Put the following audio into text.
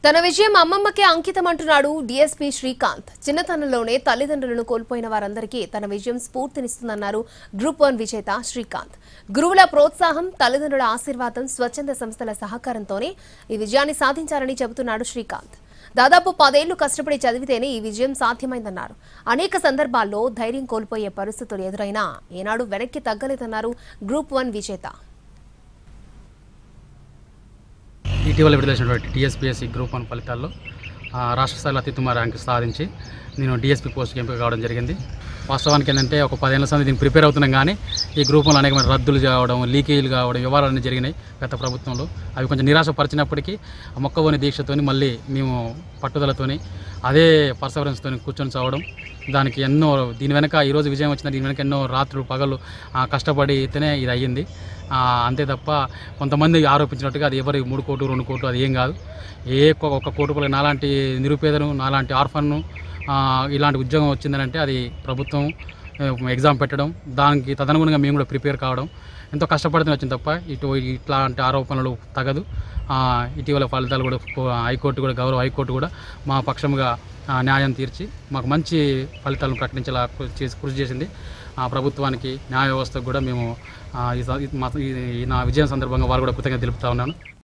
తన విజయం అమ్మమ్మకే అంకితం అంటున్నాడు డీఎస్పీ శ్రీకాంత్. చిన్నతనంలోనే తల్లిదండ్రులను కోల్పోయిన వారందరికీ తన విజయం స్ఫూర్తినిస్తుందన్నారు గ్రూప్ 1 విజేత శ్రీకాంత్. గురువుల ప్రోత్సాహం, తల్లిదండ్రుల ఆశీర్వాదం, స్వచ్ఛంద సంస్థల సహకారంతోనే ఈ విజయాన్ని సాధించారని చెబుతున్నాడు శ్రీకాంత్. దాదాపు 10 ఏళ్లు కష్టపడి చదివితేనే ఈ విజయం సాధ్యమైందన్నారు. అనేక సందర్భాల్లో ధైర్యం కోల్పోయే పరిస్థితులు ఎదురైనా ఏనాడు వెనక్కి తగ్గలేదన్నారు గ్రూప్ 1 విజేత. ఇటీవల విడుదల చేసినటువంటి టీఎస్పీఎస్సీ గ్రూప్ 1 ఫలితాల్లో రాష్ట్ర స్థాయిలో అత్యుత్తమ ర్యాంకు సాధించి నేను డీఎస్పీ పోస్ట్కి ఎంపిక కావడం జరిగింది. వాస్తవానికి ఏంటంటే ఒక 10 ఏళ్ల సంది దీన్ని ప్రిపేర్ అవుతున్నాం, కానీ ఈ గ్రూప్లో అనేకమైన రద్దులు కావడం, లీకేజీలు కావడం, వివరాలన్నీ జరిగినాయి గత ప్రభుత్వంలో. అవి కొంచెం నిరాశపరిచినప్పటికీ మొక్కవోని దీక్షతోని మళ్ళీ మేము పట్టుదలతోని అదే పర్సవరెన్స్తో కూర్చొని చావడం, దానికి ఎన్నో దీని వెనక ఈరోజు విజయం వచ్చిన దీని వెనక ఎన్నో రాత్రులు పగలు కష్టపడితేనే ఇది అయ్యింది. అంతే తప్ప కొంతమంది ఆరోపించినట్టుగా అది ఎవరి 3 కోట్లు 2 కోట్లు అది ఏం కాదు. ఒక్క కోటి రూపాయలు నాలాంటి నిరుపేదను, నాలాంటి ఆర్ఫన్ను ఇలాంటి ఉద్యోగం వచ్చిందనంటే అది ప్రభుత్వం ఎగ్జామ్ పెట్టడం, దానికి తదనుగుణంగా మేము కూడా ప్రిపేర్ కావడం ఎంతో కష్టపడితే వచ్చింది తప్ప ఇట్లాంటి ఆరోపణలు తగదు. ఇటీవల ఫలితాలు కూడా హైకోర్టు కూడా గౌరవ హైకోర్టు కూడా మా పక్షంగా న్యాయం తీర్చి మాకు మంచి ఫలితాలను ప్రకటించేలా కృషి చేసింది. ప్రభుత్వానికి, న్యాయ వ్యవస్థకు కూడా మేము నా విజయం సందర్భంగా వారు కూడా కృతజ్ఞత తెలుపుతా ఉన్నాను.